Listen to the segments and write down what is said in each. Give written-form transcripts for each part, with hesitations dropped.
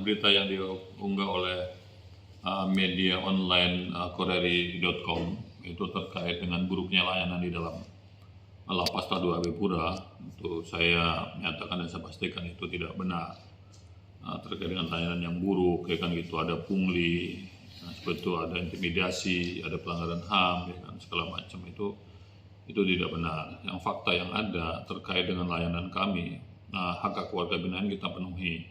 berita yang diunggah oleh media online Koreri.com itu terkait dengan buruknya layanan di dalam Lapas Tadu Abepura. Itu saya menyatakan dan saya pastikan itu tidak benar. Terkait dengan layanan yang buruk, ya kan gitu, ada pungli, seperti itu, ada intimidasi, ada pelanggaran HAM, ya kan, segala macam itu tidak benar. Yang fakta yang ada terkait dengan layanan kami, hak keluarga binaan kita penuhi,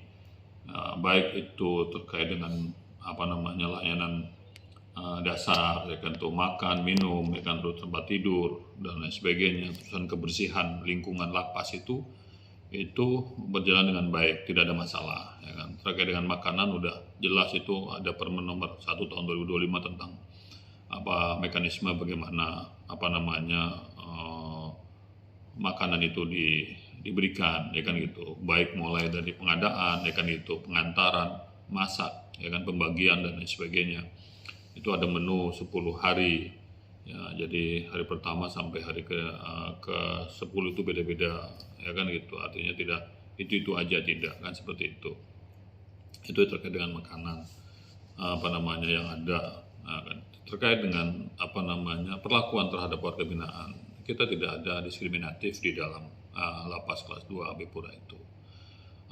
baik itu terkait dengan layanan dasar, ya kan, tuh makan, minum, ya kan, terus tempat tidur dan lain sebagainya, terusan kebersihan lingkungan lapas itu berjalan dengan baik, tidak ada masalah, ya kan. Terkait dengan makanan udah jelas, itu ada Permen nomor 1 tahun 2025 tentang mekanisme bagaimana makanan itu diberikan, ya kan gitu, baik mulai dari pengadaan, ya kan gitu, pengantaran, masak, ya kan, pembagian dan lain sebagainya. Itu ada menu 10 hari. Ya, jadi hari pertama sampai hari ke 10 itu beda-beda, ya kan gitu. Artinya tidak itu aja, tidak kan, seperti itu. Itu terkait dengan makanan yang ada. Nah, kan. Terkait dengan perlakuan terhadap warga binaan, kita tidak ada diskriminatif di dalam lapas kelas 2 Abepura itu.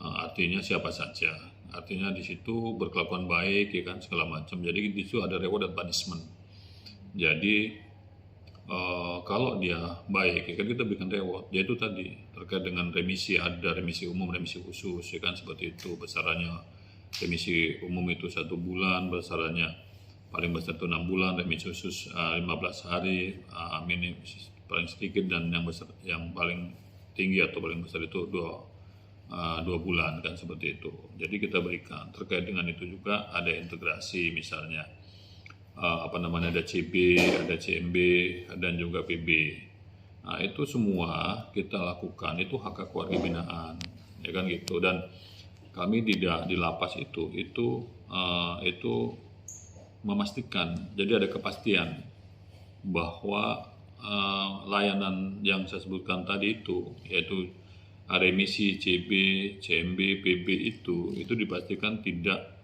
Artinya siapa saja. Artinya di situ berkelakuan baik, ya kan, segala macam. Jadi di situ ada reward dan punishment. Jadi kalau dia baik, ya kan, kita berikan reward, yaitu tadi terkait dengan remisi, ada remisi umum, remisi khusus, ya kan, seperti itu. Besarannya remisi umum itu 1 bulan, besarannya paling besar itu 6 bulan, remisi khusus 15 hari, minim paling sedikit, dan yang paling tinggi atau paling besar itu 2 bulan, kan, seperti itu. Jadi kita berikan. Terkait dengan itu juga ada integrasi, misalnya ada CB, ada CMB, dan juga PB. Nah, itu semua kita lakukan, itu hak keluarga binaan, ya kan gitu. Dan kami di lapas itu memastikan, jadi ada kepastian bahwa layanan yang saya sebutkan tadi itu, yaitu remisi CB, CMB, PB itu dipastikan tidak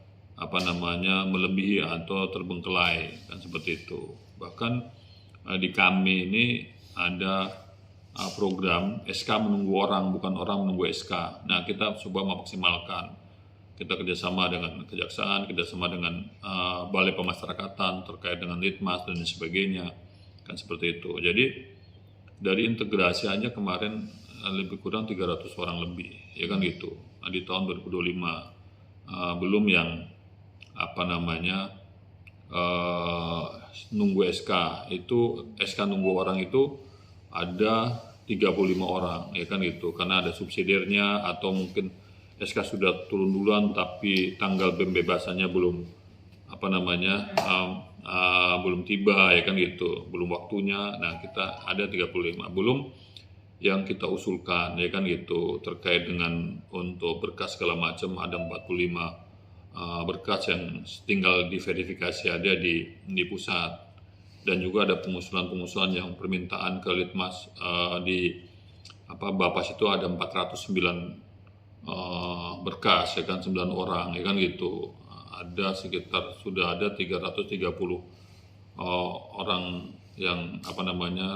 melebihi atau terbengkelai, kan, seperti itu. Bahkan di kami ini ada program SK menunggu orang, bukan orang menunggu SK. Nah, kita coba memaksimalkan. Kita kerjasama dengan kejaksaan, kerjasama dengan balai pemasyarakatan terkait dengan litmas dan sebagainya, kan, seperti itu. Jadi dari integrasi aja kemarin lebih kurang 300 orang lebih, ya kan gitu. Nah, di tahun 2025 belum yang nunggu SK itu, SK nunggu orang itu ada 35 orang, ya kan gitu, karena ada subsidiarnya, atau mungkin SK sudah turun duluan tapi tanggal pembebasannya belum belum tiba, ya kan gitu, belum waktunya. Nah, kita ada 35, belum yang kita usulkan, ya kan gitu, terkait dengan untuk berkas segala macam ada 45 berkas yang tinggal diverifikasi ada di pusat. Dan juga ada pengusulan yang permintaan ke litmas di Bapas itu ada 409 berkas, ya kan, 9 orang, ya kan gitu. Ada sekitar sudah ada 330 orang yang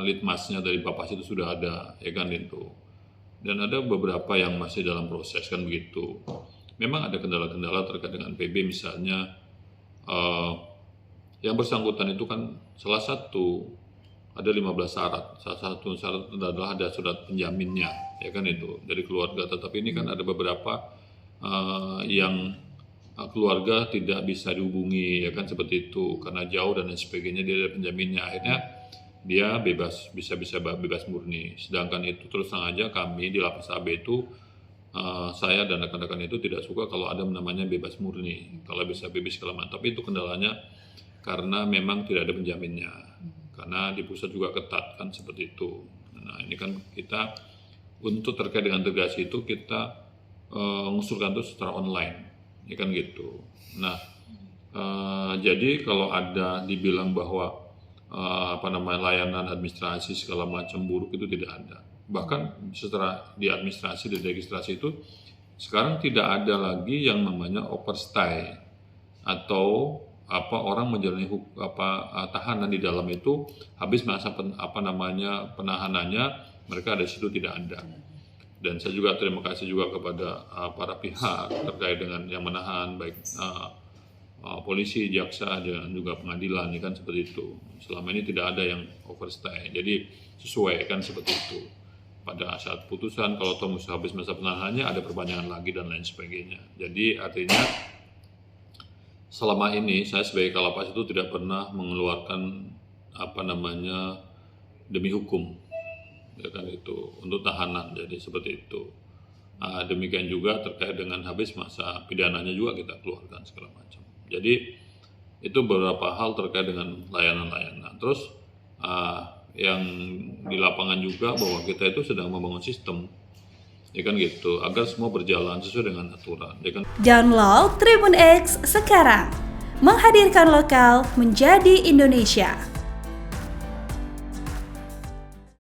litmasnya dari Bapas itu sudah ada, ya kan itu. Dan ada beberapa yang masih dalam proses, kan begitu. Memang ada kendala-kendala terkait dengan PB, misalnya yang bersangkutan itu kan ada 15 syarat. Salah satu syarat adalah ada surat penjaminnya, ya kan itu, dari keluarga. Tetapi ini kan ada beberapa yang keluarga tidak bisa dihubungi, ya kan, seperti itu, karena jauh dan lain sebagainya. Dia ada penjaminnya, akhirnya dia bisa bebas murni. Sedangkan itu terus sengaja kami di lapas AB itu, saya dan rekan-rekan itu tidak suka kalau ada namanya bebas murni, kalau bisa bebas segala macam. Tapi itu kendalanya karena memang tidak ada penjaminnya, karena di pusat juga ketat, kan, seperti itu. Nah, ini kan kita untuk terkait dengan integrasi itu kita mengusulkan itu secara online, ya kan gitu. Nah, jadi kalau ada dibilang bahwa layanan administrasi segala macam buruk, itu tidak ada. Bahkan setelah di administrasi, di registrasi itu Sekarang tidak ada lagi yang namanya overstay atau orang menjalani tahanan di dalam itu habis masa penahanannya mereka ada di situ, tidak ada. Dan saya juga terima kasih juga kepada para pihak terkait dengan yang menahan, baik polisi, jaksa, dan juga pengadilan, kan seperti itu. Selama ini tidak ada yang overstay, jadi sesuai kan seperti itu. Pada saat putusan kalau habis masa penahanannya ada perpanjangan lagi dan lain sebagainya. Jadi artinya selama ini saya sebagai Kalapas itu tidak pernah mengeluarkan demi hukum, ya kan itu untuk tahanan. Jadi seperti itu. Demikian juga terkait dengan habis masa pidananya juga kita keluarkan segala macam. Jadi itu beberapa hal terkait dengan layanan-layanan. Terus yang di lapangan juga bahwa kita itu sedang membangun sistem, ya kan gitu, agar semua berjalan sesuai dengan aturan, ya kan. Download Tribun X sekarang, menghadirkan lokal menjadi Indonesia.